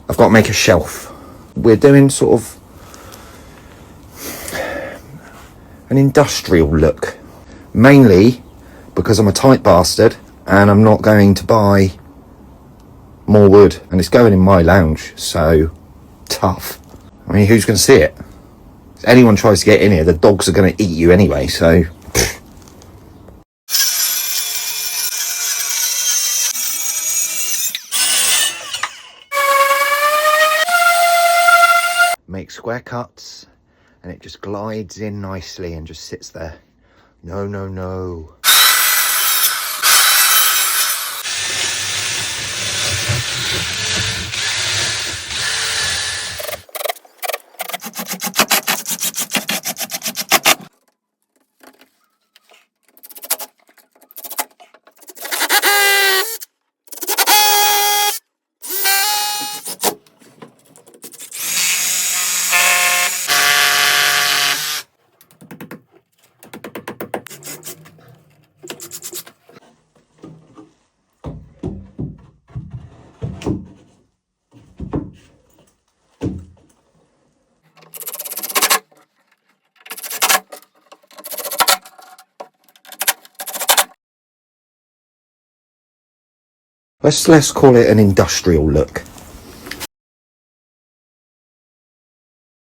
I've got to make a shelf. We're doing sort of an industrial look, mainly because I'm a tight bastard and I'm not going to buy more wood, and it's going in my lounge, so tough. I mean, who's going to see it? If anyone tries to get in here, the dogs are going to eat you anyway, so make square cuts and it just glides in nicely and just sits there. No, no, no. Let's call it an industrial look.